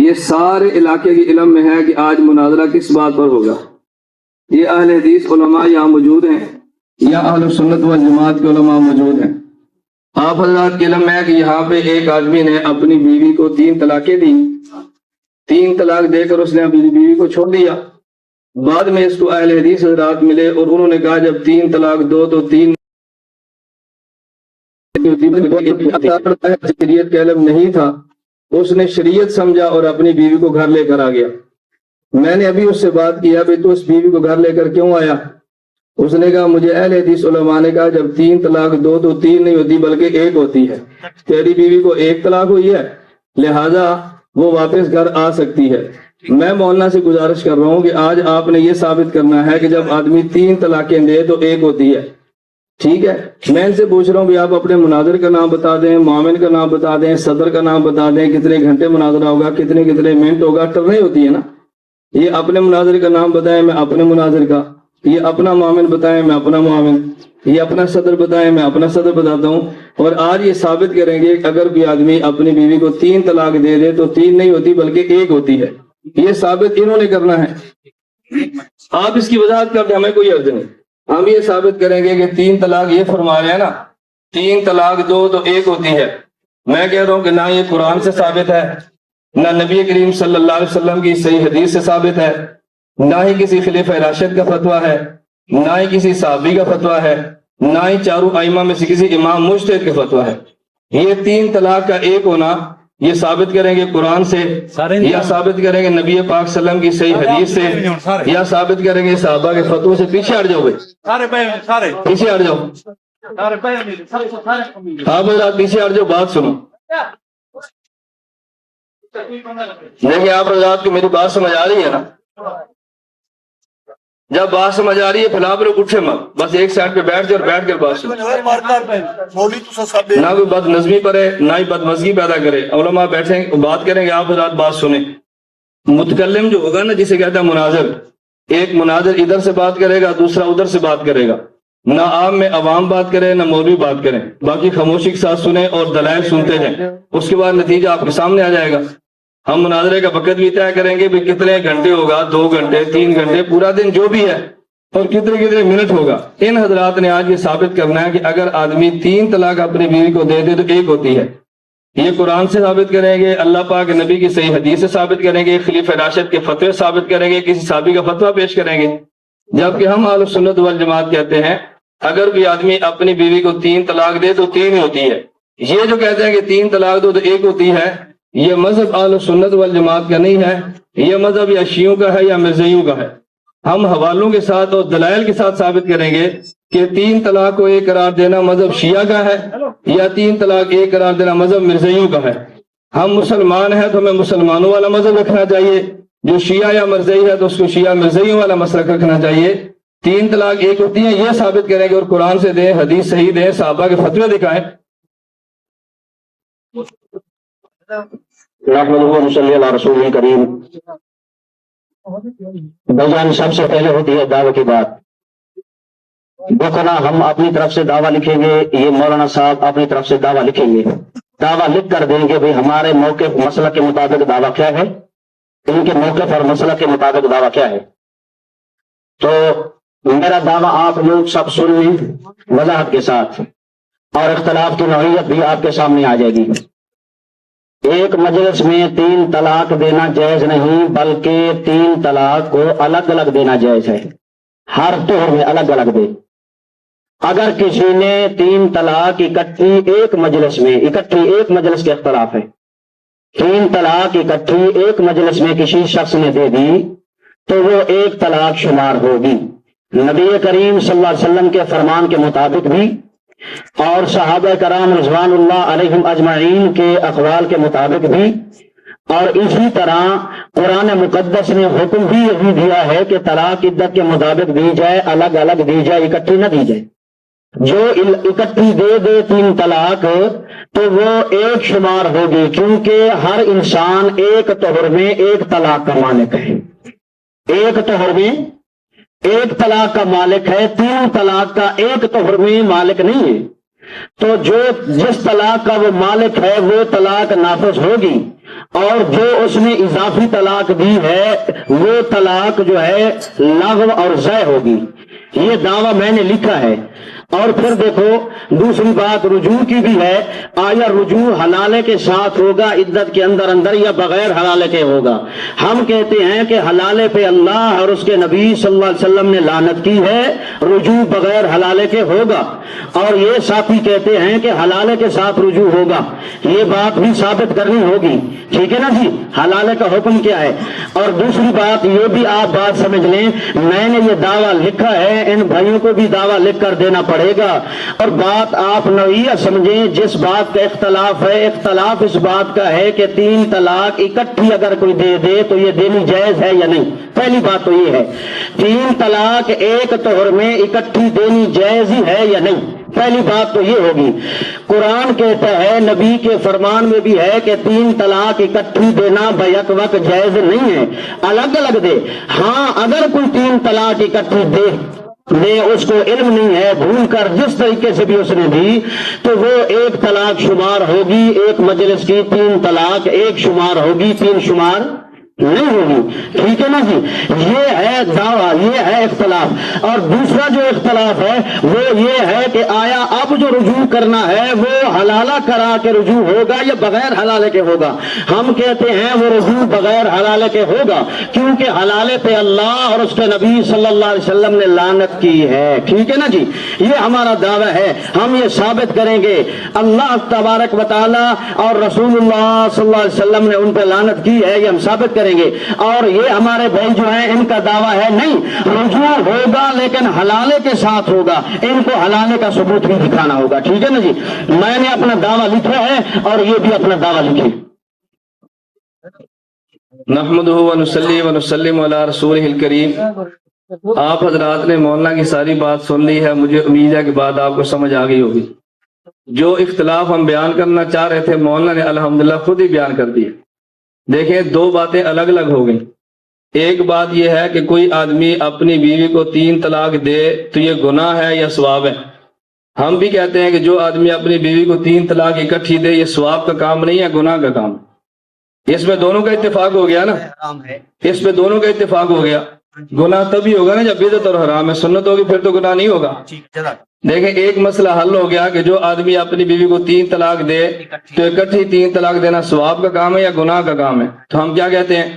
یہ سارے علاقے کے علم میں ہے کہ آج مناظرہ کس بات پر ہوگا۔ یہ اہل حدیث علماء یہاں موجود ہیں یا اہل سنت والجماعت کے علماء موجود ہیں؟ آپ حضرات کے علم ہے کہ یہاں پہ ایک آدمی نے اپنی بیوی کو 3 طلاقیں دی، 3 طلاق دے کر اس نے اپنی بیوی کو چھوڑ دیا۔ بعد میں اس کو اہل حدیث حضرات ملے اور انہوں نے کہا جب 3 طلاق دو تو 3 شریعت کا علم نہیں تھا، اس نے شریعت سمجھا اور اپنی بیوی کو گھر لے کر آ گیا۔ میں نے ابھی اس سے بات کیا بھئی تو اس بیوی کو گھر لے کر کیوں آیا؟ اس نے کہا مجھے اہل حدیث علماء نے کہا جب 3 طلاق دو تو 3 نہیں ہوتی بلکہ 1 ہوتی ہے، تیری بیوی کو 1 طلاق ہوئی ہے لہذا وہ واپس گھر آ سکتی ہے۔ میں مولانا سے گزارش کر رہا ہوں کہ آج آپ نے یہ ثابت کرنا ہے کہ جب آدمی 3 طلاقیں دے تو 1 ہوتی ہے، ٹھیک ہے؟ میں ان سے پوچھ رہا ہوں کہ آپ اپنے مناظر کا نام بتا دیں، معاون کا نام بتا دیں، صدر کا نام بتا دیں، کتنے گھنٹے مناظرہ ہوگا، کتنے منٹ ہوگا، ٹرنیں ہوتی ہے نا۔ یہ اپنے مناظر کا نام بتائیں، میں اپنے مناظر کا، یہ اپنا معاون بتائیں، میں اپنا معاون، یہ اپنا صدر بتائیں، میں اپنا صدر بتاتا ہوں۔ اور آج یہ ثابت کریں گے کہ اگر کوئی آدمی اپنی بیوی کو 3 طلاق دے دے تو 3 نہیں ہوتی بلکہ 1 ہوتی ہے، یہ ثابت انہوں نے کرنا ہے۔ آپ اس کی وضاحت کر دیں، ہمیں کوئی عرض نہیں۔ ہم یہ ثابت کریں گے کہ 3 طلاق یہ فرما رہے ہیں نا، 3 طلاق دو تو 1 ہوتی ہے۔ میں کہہ رہا ہوں کہ نہ یہ قرآن سے ثابت ہے، نہ نبی کریم صلی اللہ علیہ وسلم کی صحیح حدیث سے ثابت ہے، نہ ہی کسی خلیفہ راشد کا فتویٰ ہے، نہ ہی کسی صحابی کا فتویٰ ہے، نہ ہی چاروں ائمہ میں سے کسی امام مجتہد کا فتویٰ ہے۔ یہ 3 طلاق کا 1 ہونا یہ ثابت کریں گے قرآن سے، یا ثابت کریں گے نبی پاک صلی اللہ علیہ وسلم کی صحیح حدیث سے، یا ثابت کریں گے صحابہ کے فتوے سے۔ پیچھے ہٹ جاؤ بھائی، پیچھے ہٹ جاؤ، آپ حضرات پیچھے ہٹ جاؤ، بات سنو۔ دیکھیں آپ حضرات کو میری بات سمجھ آ رہی ہے نا؟ جب بات سمجھ آ رہی ہے پھر آپ لوگ اٹھے مت، بس ایک سائڈ پہ بیٹھ جاؤ اور بیٹھ کر بات سنو۔ نہ کوئی بد نظمی پڑے نہ ہی بد مزگی پیدا کرے، علماء بیٹھیں بات کریں گے، آپ حضرات بات سنیں۔ متکلم جو ہوگا نا، جسے کہتا ہے مناظر، ایک مناظر ادھر سے بات کرے گا، دوسرا ادھر سے بات کرے گا، نہ عام میں عوام بات کرے نہ مولوی بات کریں، باقی خاموشی کے ساتھ سنیں اور دلائل سنتے ہیں، اس کے بعد نتیجہ آپ کے سامنے آ جائے گا۔ ہم مناظرے کا وقت بھی طے کریں گے بھی کتنے گھنٹے ہوگا، 2 گھنٹے 3 گھنٹے، پورا دن جو بھی ہے، اور کتنے منٹ ہوگا۔ ان حضرات نے آج یہ ثابت کرنا ہے کہ اگر آدمی 3 طلاق اپنی بیوی کو دے دے تو 1 ہوتی ہے۔ یہ قرآن سے ثابت کریں گے، اللہ پاک نبی کی صحیح حدیث سے ثابت کریں گے، خلیفہ راشد کے فتوے ثابت کریں گے، کسی صحابی کا فتویٰ پیش کریں گے۔ جبکہ ہم اہل سنت والجماعت کہتے ہیں اگر کوئی آدمی اپنی بیوی کو 3 طلاق دے تو 3 ہی ہوتی ہے۔ یہ جو کہتے ہیں کہ 3 طلاق دو تو 1 ہوتی ہے، یہ مذہب اہل سنت والجماعت کا نہیں ہے، یہ مذہب یا شیعوں کا ہے یا مرزائیوں کا ہے۔ ہم حوالوں کے ساتھ اور دلائل کے ساتھ ثابت کریں گے کہ 3 طلاق کو 1 قرار دینا مذہب شیعہ کا ہے، یا 3 طلاق 1 قرار دینا مذہب مرزائیوں کا ہے۔ ہم مسلمان ہیں تو ہمیں مسلمانوں والا مذہب رکھنا چاہیے، جو شیعہ یا مرزائی ہے تو اس کو شیعہ مرزائیوں والا مسلک رکھنا چاہیے۔ 3 طلاق 1 ہوتی ہیں یہ ثابت کریں گے، اور قرآن سے دیں، حدیث صحیح دیں، صحابہ کے فتوے دکھائیں۔ صلی اللہ رسول کریم۔ بھائیان سب سے پہلے ہوتی ہے دعوی کی بات۔ بکنا ہم اپنی طرف سے دعویٰ لکھیں گے، یہ مولانا صاحب اپنی طرف سے دعویٰ لکھیں گے، دعویٰ لکھ کر دیں گے بھئی ہمارے موقف مسئلہ کے مطابق دعویٰ کیا ہے، ان کے موقف اور مسئلہ کے مطابق دعویٰ کیا ہے۔ تو میرا دعویٰ آپ لوگ سب سن لیں وضاحت کے ساتھ، اور اختلاف کی نوعیت بھی آپ کے سامنے آ جائے گی۔ ایک مجلس میں 3 طلاق دینا جائز نہیں، بلکہ 3 طلاق کو الگ الگ دینا جائز ہے، ہر طور میں الگ الگ دے۔ اگر کسی نے 3 طلاق اکٹھی ایک مجلس میں، اکٹھی ایک مجلس کے اختلاف ہے، 3 طلاق اکٹھی ایک مجلس میں کسی شخص نے دے دی تو وہ 1 طلاق شمار ہوگی، نبی کریم صلی اللہ علیہ وسلم کے فرمان کے مطابق بھی، اور صحابہ کرام رضوان اللہ علیہم اجمعین کے اقوال کے مطابق بھی، اور اسی طرح قرآن مقدس نے حکم بھی یہی دیا ہے کہ طلاق عدت کے مطابق دی جائے، الگ الگ دی جائے، اکٹھی نہ دی جائے۔ جو اکٹھی دے دے 3 طلاق تو وہ 1 شمار ہوگی، کیونکہ ہر انسان ایک طہر میں 1 طلاق کا مالک ہے، ایک طہر میں 1 طلاق کا مالک ہے، 3 طلاق کا ایک طہر میں مالک نہیں ہے۔ تو جو جس طلاق کا وہ مالک ہے وہ طلاق نافذ ہوگی، اور جو اس نے اضافی طلاق دی ہے وہ طلاق جو ہے لغو اور ضائع ہوگی۔ یہ دعویٰ میں نے لکھا ہے۔ اور پھر دیکھو دوسری بات رجوع کی بھی ہے، آیا رجوع حلالے کے ساتھ ہوگا عدت کے اندر اندر یا بغیر حلالے کے ہوگا؟ ہم کہتے ہیں کہ حلالے پہ اللہ اور اس کے نبی صلی اللہ علیہ وسلم نے لعنت کی ہے، رجوع بغیر حلالے کے ہوگا۔ اور یہ ساتھی کہتے ہیں کہ حلالے کے ساتھ رجوع ہوگا، یہ بات بھی ثابت کرنی ہوگی، ٹھیک ہے نا جی؟ حلالے کا حکم کیا ہے؟ اور دوسری بات یہ بھی آپ بات سمجھ لیں، میں نے یہ دعویٰ لکھا ہے، ان بھائیوں کو بھی دعویٰ لکھ کر دینا پڑے گا۔ اور بات آپ نوعیہ سمجھیں، جس بات کا اختلاف ہے، اختلاف اس بات کا ہے کہ 3 طلاق اکٹھی اگر کوئی دے دے تو یہ دینی جائز ہے یا نہیں۔ پہلی بات تو یہ ہے 3 طلاق ایک طہر میں اکٹھی دینی جائز ہی ہے یا نہیں، پہلی بات تو یہ ہوگی۔ قرآن کہتا ہے، نبی کے فرمان میں بھی ہے کہ 3 طلاق اکٹھی دینا بیک وقت جائز نہیں ہے، الگ الگ دے۔ ہاں اگر کوئی 3 طلاق اکٹھی دے اس کو علم نہیں ہے، بھول کر جس طریقے سے بھی اس نے دی، تو وہ 1 طلاق شمار ہوگی، ایک مجلس کی 3 طلاق ایک شمار ہوگی، 3 شمار نہیں ہوگی، ٹھیک ہے نا جی؟ یہ ہے دعویٰ، یہ ہے اختلاف۔ اور دوسرا جو اختلاف ہے وہ یہ ہے کہ آیا اب جو رجوع کرنا ہے وہ حلالہ کرا کے رجوع ہوگا یا بغیر حلالے کے ہوگا؟ ہم کہتے ہیں وہ رجوع بغیر حلالے کے ہوگا، کیونکہ حلالے پہ اللہ اور اس کے نبی صلی اللہ علیہ وسلم نے لعنت کی ہے، ٹھیک ہے نا جی؟ یہ ہمارا دعویٰ ہے، ہم یہ ثابت کریں گے اللہ تبارک و تعالی اور رسول اللہ صلی اللہ علیہ وسلم نے ان پہ لعنت کی ہے، یہ ہم ثابت کریں گے۔ اور یہ ہمارے بھائی جو ہیں ان کا دعویٰ ہے نہیں، رجوع ہوگا لیکن حلالے کے ساتھ ہوگا، ان کو حلالے کا ثبوت بھی دکھانا ہوگا، ٹھیک ہے نا جی؟ میں نے اپنا دعویٰ لکھا ہے اور یہ بھی اپنا دعویٰ لکھے۔ نحمدہ ونصلی ونسلم علی رسولہ الکریم۔ آپ حضرات نے مولانا کی ساری بات سن لی ہے، مجھے امید ہے کہ بات آپ کو سمجھ آ گئی ہوگی۔ جو اختلاف ہم بیان کرنا چاہ رہے تھے مولانا نے الحمدللہ خود ہی بیان کر دی۔ دیکھیں 2 باتیں الگ الگ ہو گئیں۔ ایک بات یہ ہے کہ کوئی آدمی اپنی بیوی کو 3 طلاق دے تو یہ گناہ ہے یا ثواب ہے؟ ہم بھی کہتے ہیں کہ جو آدمی اپنی بیوی کو 3 طلاق اکٹھی دے یہ ثواب کا کام نہیں ہے، گناہ کا کام۔ اس میں دونوں کا اتفاق ہو گیا نا، اس میں دونوں کا اتفاق ہو گیا۔ گناہ تبھی ہوگا نا جب بدعت اور حرام ہے، سنت ہوگی پھر تو گناہ نہیں ہوگا۔ دیکھیں ایک مسئلہ حل ہو گیا کہ جو آدمی اپنی بیوی کو 3 طلاق دے تو اکٹھی 3 طلاق دینا ثواب کا کام ہے یا گناہ کا کام ہے؟ تو ہم کیا کہتے ہیں؟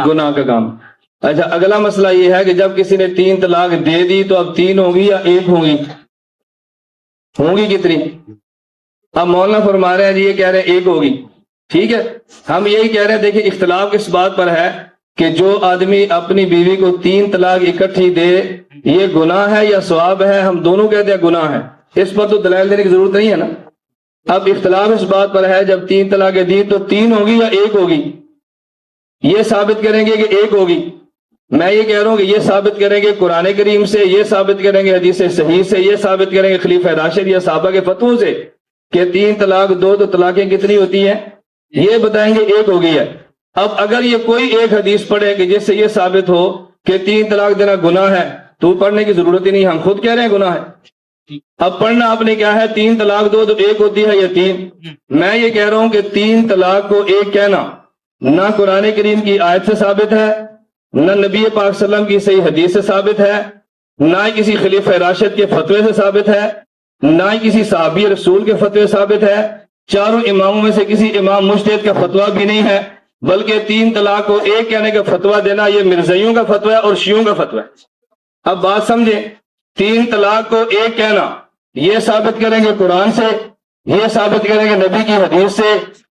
گناہ کا کام۔ اچھا اگلا مسئلہ یہ ہے کہ جب کسی نے 3 طلاق دے دی تو اب 3 ہوگی یا 1 ہوگی؟ ہوگی کتنی؟ اب مولانا فرما رہے ہیں جی یہ کہہ رہے ہیں 1 ہوگی، ٹھیک ہے؟ ہم یہی کہہ رہے ہیں دیکھیں اختلاف اس بات پر ہے کہ جو آدمی اپنی بیوی کو 3 طلاق اکٹھی دے یہ گناہ ہے یا ثواب ہے؟ ہم دونوں کہتے ہیں گناہ ہے، اس پر تو دلائل دینے کی ضرورت نہیں ہے نا۔ اب اختلاف اس بات پر ہے جب 3 طلاقیں دی تو 3 ہوگی یا 1 ہوگی؟ یہ ثابت کریں گے کہ 1 ہوگی۔ میں یہ کہہ رہا ہوں کہ یہ ثابت کریں گے قرآن کریم سے، یہ ثابت کریں گے حدیث صحیح سے، یہ ثابت کریں گے خلیفہ راشد یا صحابہ کے فتووں سے کہ 3 طلاق دو تو طلاقیں کتنی ہوتی ہیں، یہ بتائیں گے 1 ہوگی ہے۔ اب اگر یہ کوئی ایک حدیث پڑھے کہ جس سے یہ ثابت ہو کہ 3 طلاق دینا گناہ ہے تو پڑھنے کی ضرورت ہی نہیں، ہم خود کہہ رہے ہیں گناہ ہے۔ اب پڑھنا آپ نے کیا ہے، 3 طلاق دو تو 1 ہوتی ہے یا 3؟ میں یہ کہہ رہا ہوں کہ 3 طلاق کو 1 کہنا نہ قرآن کریم کی آیت سے ثابت ہے، نہ نبی پاک صلی اللہ علیہ وسلم کی صحیح حدیث سے ثابت ہے، نہ ہی کسی خلیفہ راشد کے فتوے سے ثابت ہے، نہ ہی کسی صحابی رسول کے فتوے ثابت ہے، 4 اماموں میں سے کسی امام مجتہد کا فتویٰ بھی نہیں ہے، بلکہ 3 طلاق کو 1 کہنے کا فتویٰ دینا یہ مرزائیوں کا فتویٰ ہے اور شیعوں کا فتویٰ ہے۔ اب بات سمجھیں، 3 طلاق کو 1 کہنا یہ ثابت کریں گے قرآن سے، یہ ثابت کریں گے نبی کی حدیث سے،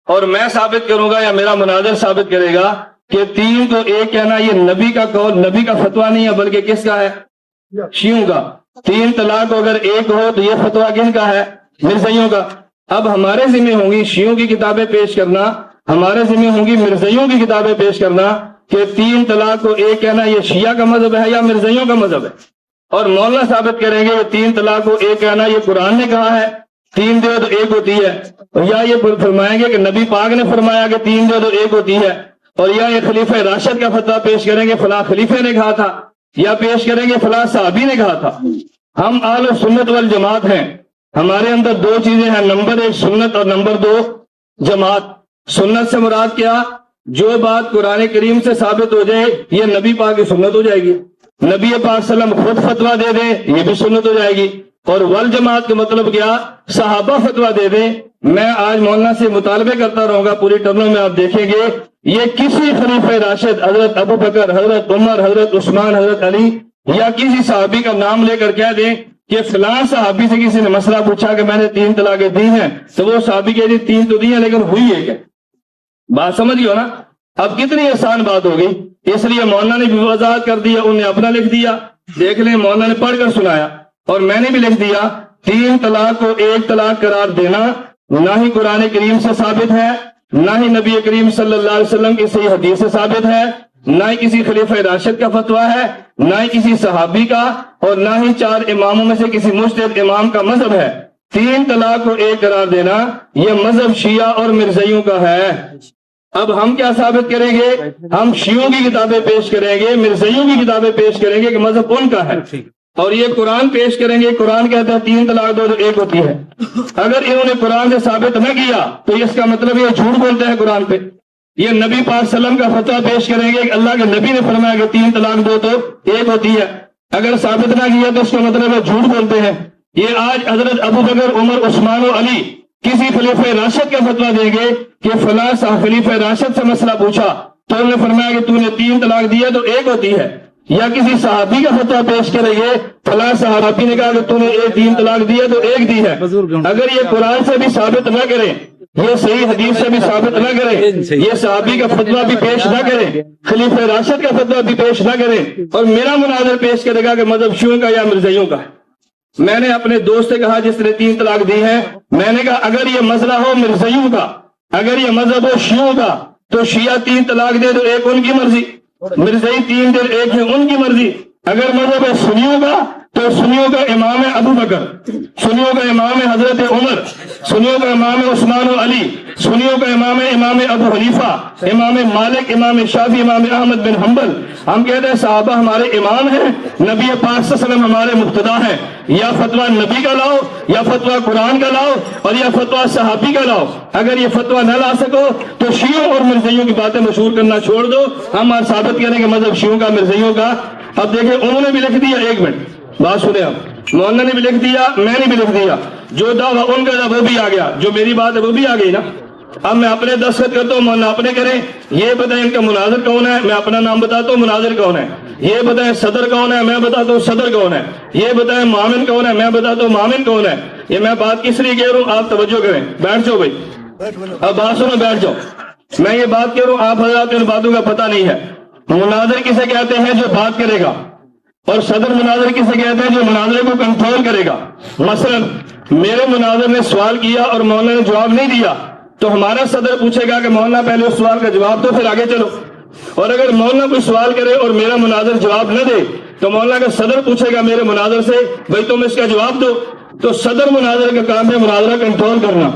اور میں ثابت کروں گا یا میرا مناظر ثابت کرے گا کہ 3 کو 1 کہنا یہ نبی کا قول، نبی کا فتویٰ نہیں ہے بلکہ کس کا ہے؟ شیعوں کا۔ 3 طلاق کو اگر 1 ہو تو یہ فتویٰ کن کا ہے؟ مرزائیوں کا۔ اب ہمارے ذمہ ہوں گی شیعوں کی کتابیں پیش کرنا، ہمارے ذمہ ہوں گی مرزائیوں کی کتابیں پیش کرنا کہ 3 طلاق کو 1 کہنا یہ شیعہ کا مذہب ہے یا مرزائیوں کا مذہب ہے، اور مولانا ثابت کریں گے کہ 3 طلاق کو 1 کہنا یہ قرآن نے کہا ہے، 3 دو تو 1 ہوتی ہے، اور یا یہ فرمائیں گے کہ نبی پاک نے فرمایا کہ 3 دو تو 1 ہوتی ہے، اور یا یہ خلیفہ راشد کا فتویٰ پیش کریں گے فلاں خلیفہ نے کہا تھا، یا پیش کریں گے فلاں صحابی نے کہا تھا۔ ہم اہل سنت والجماعت ہیں، ہمارے اندر دو چیزیں ہیں، نمبر ایک سنت اور نمبر دو جماعت۔ سنت سے مراد کیا؟ جو بات قرآن کریم سے ثابت ہو جائے یہ نبی پاک کی سنت ہو جائے گی، نبی پاک صلی اللہ علیہ وسلم خود فتویٰ دے دیں یہ بھی سنت ہو جائے گی۔ اور والجماعت کا مطلب کیا؟ صحابہ فتویٰ دے دیں۔ میں آج مولانا سے مطالبے کرتا رہوں گا پوری ٹرنوں میں، آپ دیکھیں گے یہ کسی خلیفہ راشد حضرت ابو بکر، حضرت عمر، حضرت عثمان، حضرت علی یا کسی صحابی کا نام لے کر کہہ دیں کہ فلاں صحابی سے کسی نے مسئلہ پوچھا کہ میں نے 3 طلاقیں دی ہیں، تو وہ صحابی کہہ دی 3 تو دی ہیں لیکن ہوئی ہے کیا؟ بات سمجھ گئے ہو نا؟ اب کتنی آسان بات ہو گئی۔ اس لیے مولانا نے بھی وضاحت کر دیا، انہوں نے اپنا لکھ دیا، دیکھ لیں مولانا نے پڑھ کر سنایا، اور میں نے بھی لکھ دیا 3 طلاق کو 1 طلاق قرار دینا نہ ہی قرآن کریم سے ثابت ہے، نہ ہی نبی کریم صلی اللہ علیہ وسلم کی صحیح حدیث سے ثابت ہے، نہ ہی کسی خلیفہ راشد کا فتویٰ ہے، نہ ہی کسی صحابی کا، اور نہ ہی 4 اماموں میں سے کسی مجتہد امام کا مذہب ہے۔ 3 طلاق کو 1 قرار دینا یہ مذہب شیعہ اور مرزائیوں کا ہے۔ اب ہم کیا ثابت کریں گے؟ ہم شیعوں کی کتابیں پیش کریں گے، مرزائیوں کی کتابیں پیش کریں گے کہ مذہب ان کا ہے، اور یہ قرآن پیش کریں گے۔ قرآن کہتا ہے 3 طلاق دو تو 1 ہوتی ہے۔ اگر انہوں نے قرآن سے ثابت نہ کیا تو اس کا مطلب یہ جھوٹ بولتے ہیں قرآن پہ۔ یہ نبی پاک صلی اللہ علیہ وسلم کا فتویٰ پیش کریں گے کہ اللہ کے نبی نے فرمایا کہ 3 طلاق دو تو 1 ہوتی ہے، اگر ثابت نہ کیا تو اس کا مطلب ہے جھوٹ بولتے ہیں۔ یہ آج حضرت ابو بکر، عمر، عثمان و علی کسی خلیفہ راشد کا فتویٰ دیں گے کہ فلاں خلیفہ راشد سے مسئلہ پوچھا تو انہوں نے فرمایا کہ تو نے 3 طلاق دیا تو 1 ہوتی ہے، یا کسی صحابی کا فتویٰ پیش کریں گے فلاں صحابی نے کہا کہ تو نے 3 طلاق دیا تو 1 دی ہے۔ اگر یہ قرآن سے بھی ثابت نہ کریں، یہ صحیح حدیث سے بھی ثابت نہ کریں، یہ صحابی کا فتویٰ بھی پیش نہ کریں، خلیفہ راشد کا فتویٰ بھی پیش نہ کریں، اور میرا مناظر پیش کرے گا کہ مذہب شیعوں کا یا مرزائیوں کا ہے۔ میں نے اپنے دوست سے کہا جس نے 3 طلاق دی ہے، میں نے کہا اگر یہ مسئلہ ہو مرزائیوں کا، اگر یہ مذہب ہو شیعوں کا، تو شیعہ 3 طلاق دے تو 1 ان کی مرضی، مرزائی 3 دے 1 ہے ان کی مرضی۔ اگر مذہب ہے سنیوں کا تو سنیوں کا امام ہے ابو بکر، سنیوں کا امام ہے حضرت عمر، سنیوں کا امام ہے عثمان و علی، سنیوں کا امام ہے امام ابو حنیفہ، امام مالک، امام شافعی، امام احمد بن حنبل۔ ہم کہتے ہیں صحابہ ہمارے امام ہیں، نبی پاک صلی اللہ علیہ وسلم ہمارے مقتدا ہیں۔ یا فتویٰ نبی کا لاؤ، یا فتویٰ قرآن کا لاؤ، اور یا فتویٰ صحابی کا لاؤ۔ اگر یہ فتویٰ نہ لا سکو تو شیعوں اور مرزائیوں کی باتیں مشہور کرنا چھوڑ دو، ہم آج ثابت کریں کہ مذہب شیعوں کا، مرزائیوں کا۔ اب دیکھیں انہوں نے بھی لکھ دیا، 1 منٹ بات سنیں آپ، مولانا نے بھی لکھ دیا، میں نے بھی لکھ دیا، جو دعویٰ ان کا تھا وہ بھی آ گیا، جو میری بات ہے وہ بھی آ گئی نا۔ اب میں اپنے دستخط کرتا ہوں، مولانا اپنے کریں۔ یہ بتائیں ان کا مناظر کون ہے، میں اپنا نام بتاتا ہوں، مناظر کون ہے۔ یہ بتائیں صدر کون ہے، میں بتاتا ہوں صدر کون ہے۔ یہ بتائیں معاون کون ہے، میں بتاتا ہوں معاون کون ہے۔ یہ میں بات کس لیے کہہ رہا ہوں، آپ توجہ کریں، بیٹھ جاؤ بھائی، اب بات سنو، بیٹھ جاؤ۔ میں یہ بات کہہ رہا ہوں، آپ حضرات ان باتوں کا پتہ نہیں ہے۔ مناظر کسے کہتے ہیں؟ جو بات کرے گا، اور صدر مناظر کسے کہتے ہیں؟ جو مناظرے کو کنٹرول کرے گا۔ مثلا میرے مناظر نے سوال کیا اور مولانا نے جواب نہیں دیا تو ہمارا صدر پوچھے گا کہ مولانا پہلے اس سوال کا جواب دو پھر آگے چلو، اور اگر مولانا کوئی سوال کرے اور میرا مناظر جواب نہ دے تو مولانا کا صدر پوچھے گا میرے مناظر سے بھائی تم اس کا جواب دو۔ تو صدر مناظر کا کام ہے مناظرہ کنٹرول کرنا۔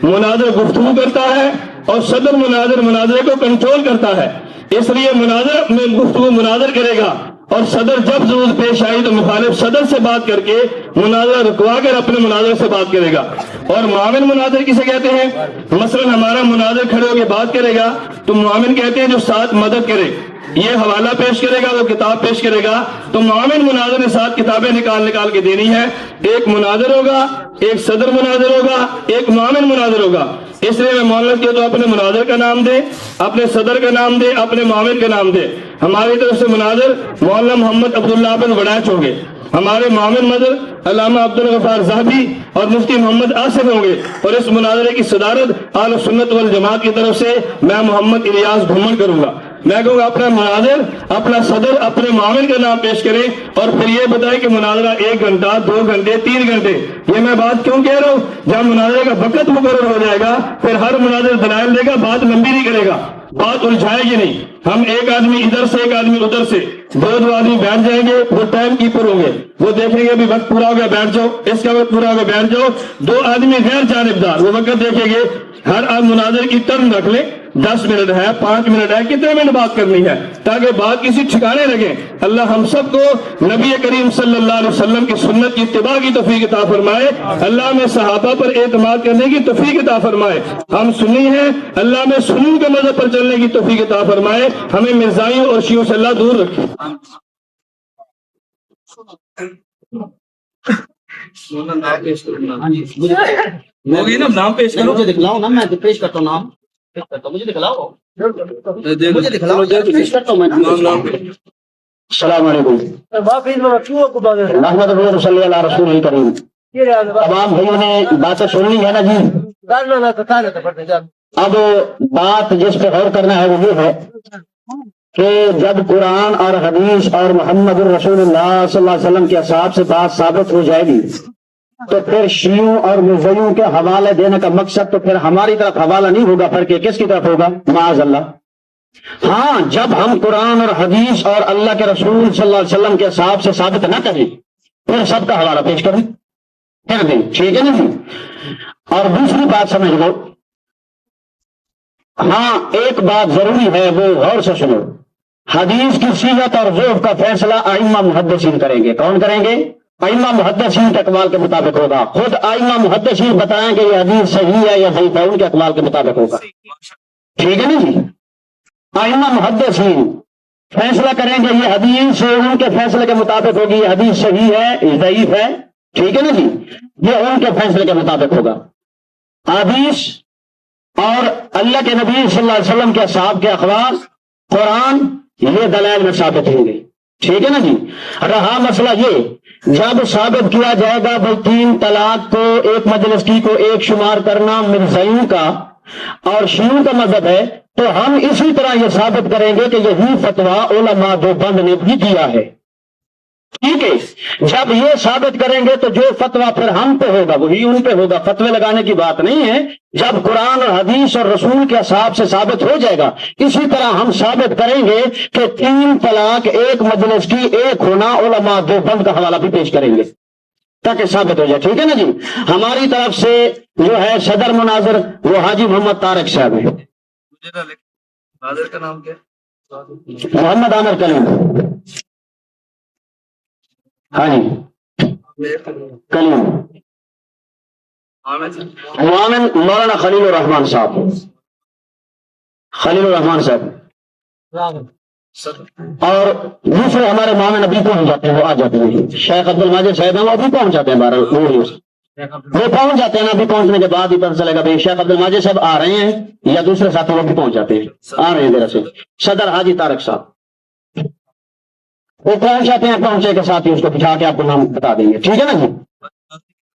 مناظر گفتگو کرتا ہے اور صدر مناظرے کو کنٹرول کرتا ہے، اس لیے مناظر میں گفتگو مناظر کرے گا، اور صدر جب ضرورت پیش آئی تو مخالف صدر سے بات کر کے مناظرہ رکوا کر اپنے مناظر سے بات کرے گا۔ اور معاون مناظر کسے کہتے ہیں؟ مثلا ہمارا مناظر کھڑے ہو کے بات کرے گا تو معاون کہتے ہیں جو ساتھ مدد کرے، یہ حوالہ پیش کرے گا، وہ کتاب پیش کرے گا، تو معاون مناظر نے 7 کتابیں نکال کے دینی ہے۔ ایک مناظر ہوگا، ایک صدر مناظر ہوگا، ایک معاون مناظر ہوگا۔ اس لیے میں مولانا کے تو اپنے مناظر کا نام دے، اپنے صدر کا نام دے، اپنے معاون کا نام دے۔ ہماری طرف سے مناظر مولانا محمد عبداللہ بن وڑائچ ہوں گے، ہمارے معاون مدر علامہ عبدالغفار زاہبی اور مفتی محمد آصف ہوں گے، اور اس مناظرے کی صدارت اہل سنت والجماعت کی طرف سے میں محمد الیاس بھومن کروں گا۔ میں کہوں گا اپنا مناظر، اپنا صدر، اپنے معاون کا نام پیش کریں، اور پھر یہ بتائیں کہ مناظرہ 1 گھنٹہ، 2 گھنٹے، 3 گھنٹے۔ یہ میں بات کیوں کہہ رہا ہوں؟ جب مناظرے کا وقت مقرر ہو جائے گا پھر ہر مناظر دلائل دے گا، بات لمبی نہیں کرے گا، بات الجھائے گی نہیں۔ ہم ایک آدمی ادھر سے، ایک آدمی ادھر سے، 2 آدمی بیٹھ جائیں گے، وہ ٹائم کیپر ہوں گے، وہ دیکھیں گے ابھی وقت پورا ہو گیا بیٹھ جاؤ، اس کا وقت پورا ہو گیا بیٹھ جاؤ۔ 2 آدمی غیر جانبدار، وہ وقت دیکھیں گے ہر مناظر کی ٹرن رکھ لیں, 10 منٹ ہے, 5 منٹ ہے, کتنے منٹ بات کرنی ہے, تاکہ بات کسی ٹھکانے لگے. اللہ ہم سب کو نبی کریم صلی اللہ علیہ وسلم کی سنت کی اتباع کی توفیق عطا فرمائے. اللہ میں صحابہ پر اعتماد کرنے کی توفیق عطا فرمائے. ہم سنی ہیں, اللہ میں سنی کے مذہب پر چلنے کی توفیق عطا فرمائے. ہمیں مرزائیوں اور شیعوں سے اللہ دور رکھے. ہوگی نا, نام پیش کرو. مجھے دکھلاؤ نا, میں پیش کرتا ہوں نام, مجھے دکھلاؤ, مجھے دکھلاؤ, پیش کرتا ہوں میں نام. السلام علیکم. محمد صلی اللہ رسول الکریم. تمام بھائیوں نے باتیں سن لی ہے نا جی. اب بات جس پہ غور کرنا ہے وہ یہ ہے کہ جب قرآن اور حدیث اور محمد الرسول اللہ صلی اللہ علیہ وسلم کے اصحاب سے بات ثابت ہو جائے گی تو پھر شیعوں اور مرزائیوں کے حوالے دینے کا مقصد تو پھر ہماری طرف حوالہ نہیں ہوگا, بلکہ کس کی طرف ہوگا؟ معاذ اللہ. ہاں, جب ہم قرآن اور حدیث اور اللہ کے رسول صلی اللہ علیہ وسلم کے اصحاب سے ثابت نہ کریں پھر سب کا حوالہ پیش کریں, کر دیں, ٹھیک ہے نا جی. اور دوسری بات سمجھ لو, ہاں ایک بات ضروری ہے, وہ غور سے سنو. حدیث کی صیغت اور ضعف کا فیصلہ ائمہ محدثین کریں گے. کون کریں گے؟ ائمہ محدثین کے اقوال کے مطابق ہوگا. خود ائمہ محدثین بتائیں گے یہ حدیث صحیح ہے یا ضعیف ہے, ان کے اقوال کے مطابق ہوگا. ٹھیک ہے نا جی. ائمہ محدثین فیصلہ کریں گے یہ حدیث ان کے فیصلے کے مطابق ہوگی, یہ حدیث صحیح ہے ضعیف ہے. ٹھیک ہے نا جی, یہ ان کے فیصلے کے مطابق ہوگا. حدیث اور اللہ کے نبی صلی اللہ علیہ وسلم کے اصحاب کے اخبار, قرآن, یہ دلائل میں ثابت ہوں گے. ٹھیک ہے نا جی. رہا مسئلہ یہ, جب ثابت کیا جائے گا بھائی 3 طلاق کو ایک مجلس کی کو ایک شمار کرنا مرزائیوں کا اور شیعوں کا مذہب ہے, تو ہم اسی طرح یہ ثابت کریں گے کہ یہی فتویٰ علماء دیوبند نے بھی دیا ہے. ٹھیک ہے, جب یہ ثابت کریں گے تو جو فتویٰ پھر ہم پہ ہوگا وہی ان پہ ہوگا. فتوے لگانے کی بات نہیں ہے. جب قرآن اور حدیث اور رسول کے اصحاب سے ثابت ہو جائے گا, اسی طرح ہم ثابت کریں گے کہ 3 طلاق ایک مجلس کی ایک ہونا, علماء دیوبند کا حوالہ بھی پیش کریں گے تاکہ ثابت ہو جائے. ٹھیک ہے نا جی. ہماری طرف سے جو ہے صدر مناظر وہ حاجی محمد طارق صاحب ہیں. ناظر کا نام کیا؟ محمد عامر کلیم. ہاں جی, کلیم. معاون مولانا خلیل الرحمان صاحب, خلیل الرحمان صاحب. اور دوسرے ہمارے معاون ابھی پہنچ جاتے ہیں, وہ آ جاتے ہیں. شیخ عبد الماجد صاحب ہیں, وہ ابھی پہنچ جاتے ہیں. وہ پہنچ جاتے ہیں نا, ابھی پہنچنے کے بعد ہی پتہ چلے گا بھائی شیخ عبد الماجد صاحب آ رہے ہیں یا دوسرے ساتھی وہ بھی پہنچ جاتے ہیں, آ رہے ہیں ادھر سے. صدر حاجی طارق صاحب وہ پہنچ جاتے ہیں, پہنچے کے ساتھ ہی اس کو بٹھا کے آپ کو نام بتا دیں گے. ٹھیک ہے نا جی.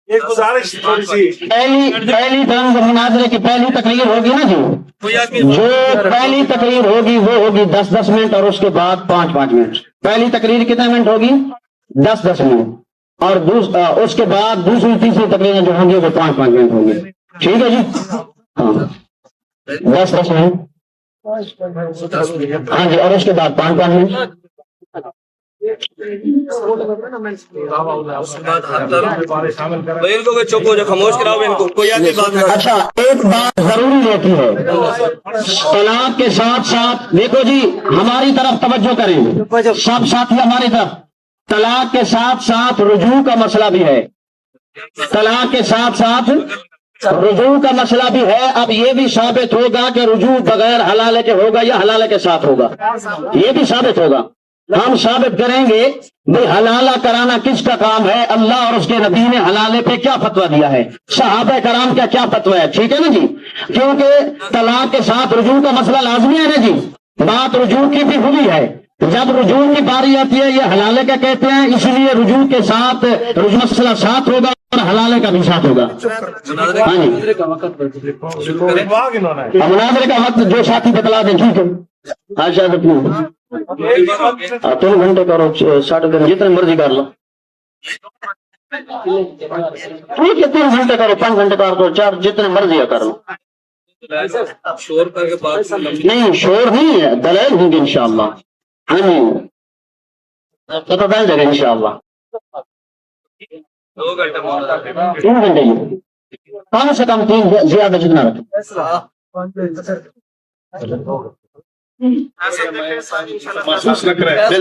ایک گزارش تھوڑی سی, پہلی مناظرے کی پہلی تقریر ہوگی نا جی, جو پہلی تقریر ہوگی وہ ہوگی 10-10 منٹ اور اس کے بعد 5-5 منٹ. پہلی تقریر کتنے منٹ ہوگی؟ 10-10 منٹ. اور اس کے بعد دوسری تیسری تقریریں جو ہوں گی وہ 5-5 منٹ ہوں گی. ٹھیک ہے جی. ہاں 10-10 منٹ. ہاں جی, اور اس کے بعد 5-5 منٹ. اچھا, ایک بات ضروری رہتی ہے طلاق کے ساتھ ساتھ, دیکھو جی ہماری طرف توجہ کریں سب ساتھی, ہماری طرف طلاق کے ساتھ ساتھ رجوع کا مسئلہ بھی ہے. طلاق کے ساتھ ساتھ رجوع کا مسئلہ بھی ہے. اب یہ بھی ثابت ہوگا کہ رجوع بغیر حلالے کے ہوگا یا حلالے کے ساتھ ہوگا, یہ بھی ثابت ہوگا. ہم ثابت کریں گے بھائی حلالہ کرانا کس کا کام ہے, اللہ اور اس کے نبی نے حلالے پہ کیا فتویٰ دیا ہے, صحابہ کرام کا کیا فتویٰ ہے. ٹھیک ہے نا جی. کیونکہ طلاق کے ساتھ رجوع کا مسئلہ لازمی ہے نا جی. بات رجوع کی بھی ہوئی ہے, جب رجوع کی باری آتی ہے یہ حلالے کا کہتے ہیں, اس لیے رجوع کے ساتھ رجوع مسئلہ ساتھ ہوگا اور حلالے کا بھی ساتھ ہوگا. ہاں جی, مناظرے کا وقت جو ساتھی بتلا دیں. ٹھیک ہے, اچھا 3 گھنٹے کرو, 3.5 جتنے مرضی کر لو. ٹھیک ہے 3 گھنٹے کرو, 5 گھنٹے کر دو, 4 جتنے مرضی کر لو. شور کر کے بات نہیں, شور نہیں ہے, دلائل ہوں گے انشاءاللہ. ہاں جی, پتہ چل جائے گا انشاءاللہ. 2 گھنٹے 3 گھنٹے کم سے کم 3 زیادہ جتنا رکھیں. محسوس لگ رہا ہے.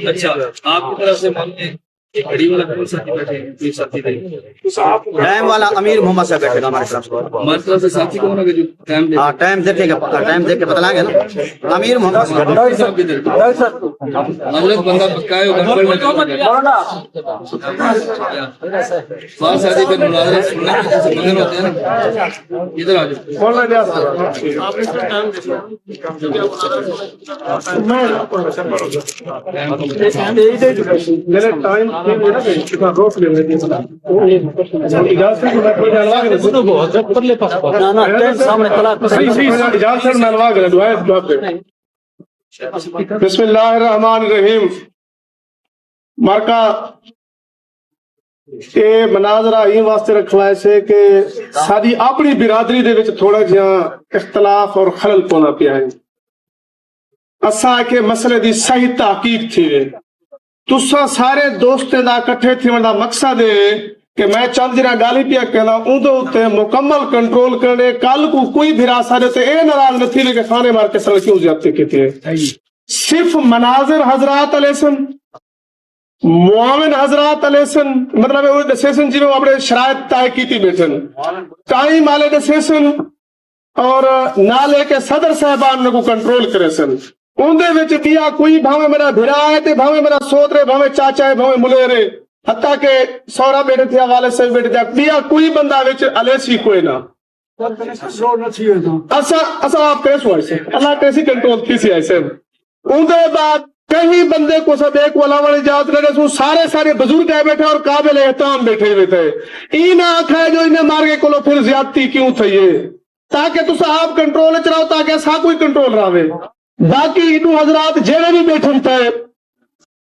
اچھا آپ کی طرف سے ایک بڑی والا کون ساتھی بیٹھے ہیں؟ کوئی ساتھی نہیں. ٹائم والا امیر محمد صاحب بیٹھے گا ہمارے طرف سے. ہماری طرف سے ساتھی کون ہوگا جو ٹائم دے؟ ہاں ٹائم دیکھے گا, ٹائم دیکھ کے بتلائیں گے نا. امیر محمد صاحب. حضرت بندہ پکا ہے بہت ساتھی پھر مناظرہ سننے میں جیسے بغیر ہوتے ہیں نا. ادھر آ بسم اللہ الرحمن الرحیم. مارکا یہ مناظرہ یہ واسطے رکھوائے سے کہ ساری اپنی برادری دے وچ تھوڑا جہا اختلاف اور خلل پونا پیا ہے. اساں کے مسئلے دی صحیح تحقیق تھی وے. تساں سارے دوستیں دا کٹھے تھیون دا مقصد ہے کہ میں چند جرا گالی پیا کہنا اندو تے مکمل کنٹرول کرنے. کل کو کوئی بھی راستہ دے تے اے ناراض نہ تھی کہ کھانے مار کے سر کیوں زیادتی کیتی ہے. صرف مناظر حضرات علیہ السلام معاون حضرات علیہ السلام مطلب وہ ڈسیشن جی میں اپنے شرائط طے کیتی بیٹھن ٹائم والے ڈسیشن اور نہ لے کے صدر صاحبان نے کو کنٹرول کرے سن. اندے وچ بیا کوئی بھاوے میرا بھرا ہے تے بھاوے میرا سوت رہے بھاوے چاچا ہے بھاوے ملے رہے حتیٰ کہ سورا بیٹھے تھے والد صاحب بیٹھے تھے بیا کوئی بندہ وچ علیسی کوئی نہ. اسا آپ کیسے ہوئے سے اللہ کیسی کنٹرول کیسی آئے سے. اندے بعد کہیں بندے کو سب ایک ولاوڑ اجازت لگے سو سارے بزرگ آئے بیٹھے اور قابل احترام بیٹھے ہوئے تھے. اینا آنکھا ہے جو انہیں مار کے کلو پھر زیادتی کیوں تھی تاکہ تسا آپ کنٹرول چلاؤ تاکہ سا کوئی کنٹرول راوے. باقی انہوں حضرات جیڑے بھی بیٹھن تھے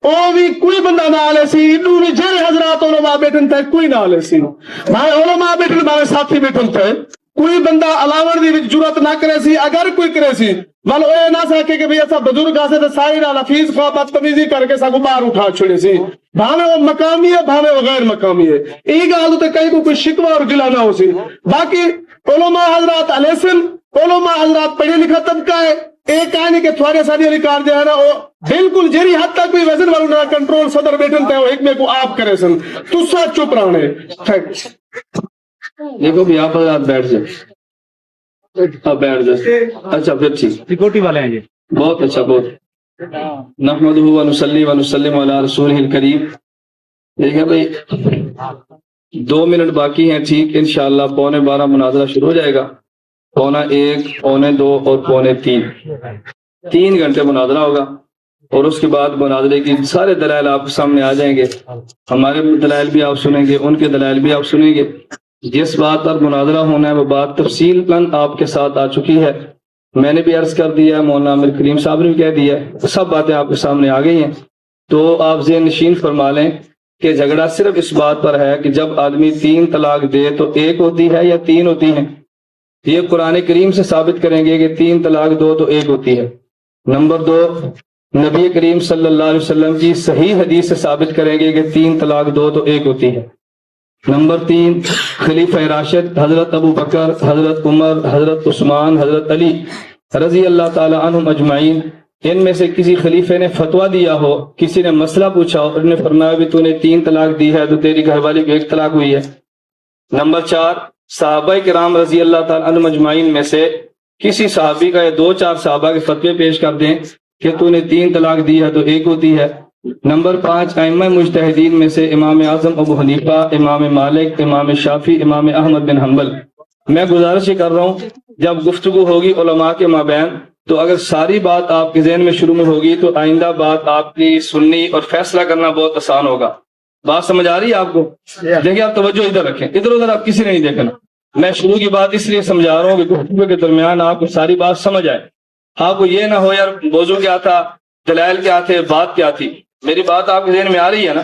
او بھی کوئی بندہ نہ آلے سی. انہوں بھی جیڑے حضرات علماء بیٹھن تھے کوئی نہ آلے سی. بھائی علماء بیٹھن بھائی ساتھی بیٹھن تھے کوئی بندہ علاوہ دی جرات نہ کرے سی. اگر کوئی کرے سی والو اے نہ سکے کہ بھئی ایسا بزرگ آسے تو ساری نہ لفیظ خواب بدتمیزی کر کے ساکو باہر اٹھا چھوڑے سی. بھاوے وہ مقامی ہے بھاوے وہ غیر مقامی ہے. ایک آلو تے کہیں کو کوئی شکوہ اور گلہ نہ ہو سی. باقی علماء حضرات علیہ السلام علماء حضرات پڑھے لکھا طبقہ ہے. ایک کہانی کہ تھوڑے ساری علی کار جو ہے نا وہ بالکل جیری حد تک کوئی وزن والوں نہ کنٹرول صدر بیٹھن تے وہ حکمے کو آپ کرے سن. تو سا چپ رہنے دیکھو بھی آپ حضرات بیٹھ جائیں. آپ بیٹھ جائیں. اچھا پھر ٹھیک سیکورٹی والے ہیں جی. بہت اچھا بہت. نحمدہ و نصلی و نسلم علی رسولہ الکریم. دیکھیں بھئی 2 منٹ باقی ہیں. ٹھیک انشاءاللہ 11:15 مناظرہ شروع ہو جائے گا. 1:15 1:45 اور 3:45 3 گھنٹے مناظرہ ہوگا. اور اس کے بعد مناظرے کی سارے دلائل آپ کے سامنے آ جائیں گے. ہمارے دلائل بھی آپ سنیں گے ان کے دلائل بھی آپ سنیں گے. جس بات پر مناظرہ ہونا ہے وہ بات تفصیل آپ کے ساتھ آ چکی ہے. میں نے بھی عرض کر دیا مولانا عامر کریم صاحب نے بھی کہہ دیا. سب باتیں آپ کے سامنے آ گئی ہیں. تو آپ ذہن نشین فرما لیں کہ جھگڑا صرف اس بات پر ہے کہ جب آدمی 3 طلاق دے تو 1 ہوتی ہے یا 3 ہوتی ہیں. یہ قرآن کریم سے ثابت کریں گے کہ 3 طلاق دو تو 1 ہوتی ہے. نمبر 2 نبی کریم صلی اللہ علیہ وسلم کی صحیح حدیث سے ثابت کریں گے کہ 3 طلاق دو تو 1 ہوتی ہے. نمبر 3 خلیفہ راشد حضرت ابو بکر حضرت عمر حضرت عثمان حضرت علی رضی اللہ تعالی عنہم اجمعین ان میں سے کسی خلیفے نے فتویٰ دیا ہو کسی نے مسئلہ پوچھا ہو انہوں نے فرمایا بھی تو نے 3 طلاق دی ہے تو تیری گھر والی کو 1 طلاق ہوئی ہے. نمبر 4 صحابہ کرام رضی اللہ تعالیٰ عنہ مجمعین میں سے کسی صحابی کا یا 2-4 صحابہ کے فتوے پیش کر دیں کہ تو نے 3 طلاق دی ہے تو 1 ہوتی ہے. نمبر 5 ائمہ مجتہدین میں سے امام اعظم ابو حنیفہ امام مالک امام شافعی امام احمد بن حنبل. میں گزارش کر رہا ہوں جب گفتگو ہوگی علماء کے مابین تو اگر ساری بات آپ کے ذہن میں شروع میں ہوگی تو آئندہ بات آپ کی سننی اور فیصلہ کرنا بہت آسان ہوگا. بات سمجھ آ رہی ہے آپ کو؟ دیکھیں آپ توجہ ادھر رکھیں ادھر ادھر آپ کسی نے نہیں دیکھنا. میں شروع کی بات اس لیے سمجھا رہا ہوں کہ گفتگو کے درمیان آپ کو ساری بات سمجھ آئے. آپ کو یہ نہ ہو یار موضوع کیا تھا دلائل کیا تھے بات کیا تھی. میری بات آپ کے ذہن میں آ رہی ہے نا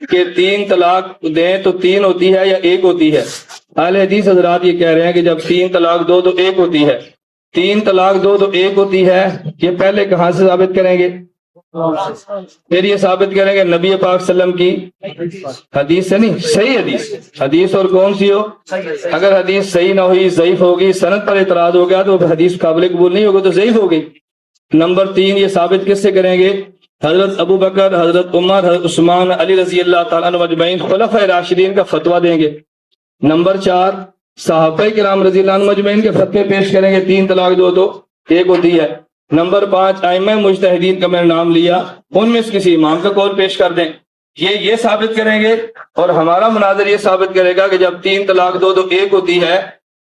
کہ 3 طلاق دیں تو 3 ہوتی ہے یا 1 ہوتی ہے. اہل حدیث حضرات یہ کہہ رہے ہیں کہ جب 3 طلاق دو تو 1 ہوتی ہے. 3 طلاق دو تو 1 ہوتی ہے. یہ پہلے کہاں سے ثابت کریں گے؟ پھر یہ ثابت کریں گے نبی پاک صلی اللہ علیہ وسلم کی حدیث سے نہیں، صحیح حدیث اور کون سی ہو؟ اگر حدیث صحیح نہ ہوئی، ضعیف ہوگی، سند پر اعتراض ہو گیا تو حدیث قابل قبول نہیں ہوگی، تو ضعیف ہو گئی۔ نمبر 3 یہ ثابت کس سے کریں گے؟ حضرت ابو بکر، حضرت عمر، حضرت عثمان، علی رضی اللہ تعالیٰ عنہ مجمعین خلفائے راشدین کا فتویٰ دیں گے۔ نمبر 4 صحابہ کرام رضی اللہ عنہ مجمعین کے فتوے پیش کریں گے، 3 طلاق 2 ایک ہوتی ہے۔ نمبر 5 ائمہ مجتہدین کا میں نے نام لیا، ان میں سے کسی امام کا قول پیش کر دیں، یہ ثابت کریں گے۔ اور ہمارا مناظر یہ ثابت کرے گا کہ جب 3 طلاق 2 ایک ہوتی ہے،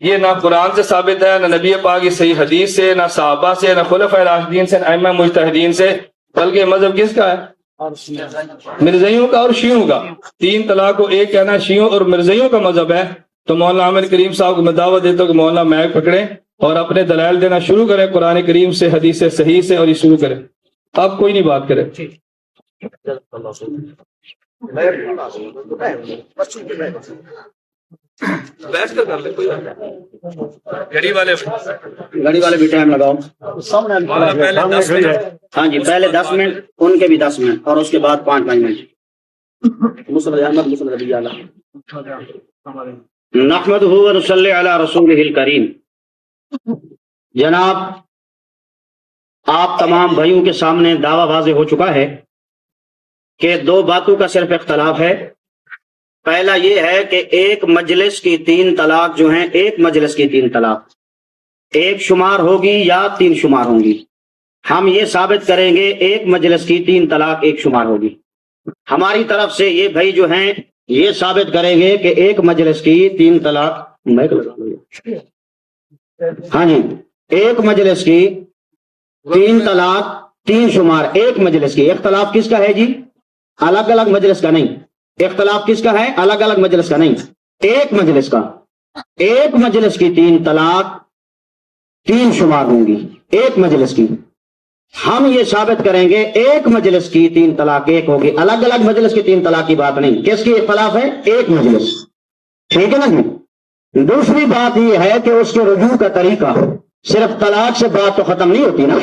یہ نہ قرآن سے ثابت ہے، نہ نبی پاک کی صحیح حدیث سے، نہ صحابہ سے، نہ خلفائے راشدین سے، نہ ائمہ مجتہدین سے، بلکہ مذہب کس کا ہے؟ مرزائیوں کا اور شیعوں کا۔ 3 طلاق کو ایک کہنا شیعوں اور مرزائیوں کا مذہب ہے۔ تو مولانا عامر کریم صاحب کو میں دعوت دیتا ہوں کہ مولانا میک پکڑیں اور اپنے دلائل دینا شروع کریں قرآن کریم سے، حدیث صحیح سے، اور یہ شروع کریں۔ اب کوئی نہیں بات کرے۔ بیٹھ کر کر لے، کوئی گاڑی والے بھی ٹائم لگاؤ۔ ہاں جی، پہلے 10 منٹ، ان کے بھی 10 منٹ، اور اس کے بعد 5 منٹ۔ نحمدہ و نصلی علی رسولہ الکریم۔ جناب، آپ تمام بھائیوں کے سامنے دعویٰ واضح ہو چکا ہے کہ 2 باتوں کا صرف اختلاف ہے۔ پہلا یہ ہے کہ ایک مجلس کی 3 طلاق جو ہیں، ایک مجلس کی 3 طلاق ایک شمار ہوگی یا 3 شمار ہوں گی۔ ہم یہ ثابت کریں گے ایک مجلس کی 3 طلاق ایک شمار ہوگی۔ ہماری طرف سے یہ بھائی جو ہیں یہ ثابت کریں گے کہ ایک مجلس کی 3 طلاق، ہاں جی، ایک مجلس کی 3 طلاق 3 شمار ایک مجلس کی۔ اختلاف کس کا ہے جی؟ الگ الگ مجلس کا نہیں۔ اختلاف کس کا ہے؟ الگ الگ مجلس کا نہیں، ایک مجلس کا۔ ایک مجلس کی 3 طلاق 3 شمار ہوں گی ایک مجلس کی۔ ہم یہ ثابت کریں گے ایک مجلس کی 3 طلاق ایک ہوگی، الگ الگ مجلس کی 3 طلاق کی بات نہیں۔ کس کی اختلاف ہے؟ ایک مجلس، ٹھیک ہے نا جی۔ دوسری بات یہ ہے کہ اس کے رجوع کا طریقہ، صرف طلاق سے بات تو ختم نہیں ہوتی نا،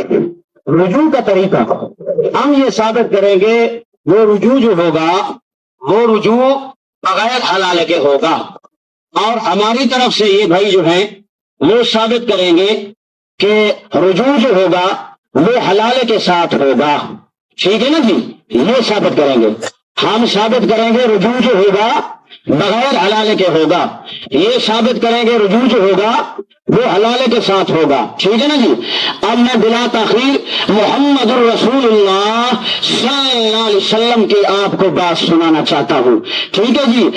رجوع کا طریقہ ہم یہ ثابت کریں گے۔ وہ رجوع جو ہوگا وہ رجوع بغیر حلالے کے ہوگا، اور ہماری طرف سے یہ بھائی جو ہیں وہ ثابت کریں گے کہ رجوع جو ہوگا وہ حلالے کے ساتھ ہوگا، ٹھیک ہے نا جی۔ یہ ثابت کریں گے، ہم ثابت کریں گے رجوع جو ہوگا بغیر حلالے کے ہوگا، یہ ثابت کریں گے رجوع جو ہوگا وہ حلالے کے ساتھ ہوگا، ٹھیک ہے نا جی۔ اب میں بلا تاخیر محمد الرسول اللہ صلی اللہ علیہ وسلم کی آپ کو بات سنانا چاہتا ہوں، ٹھیک ہے جی۔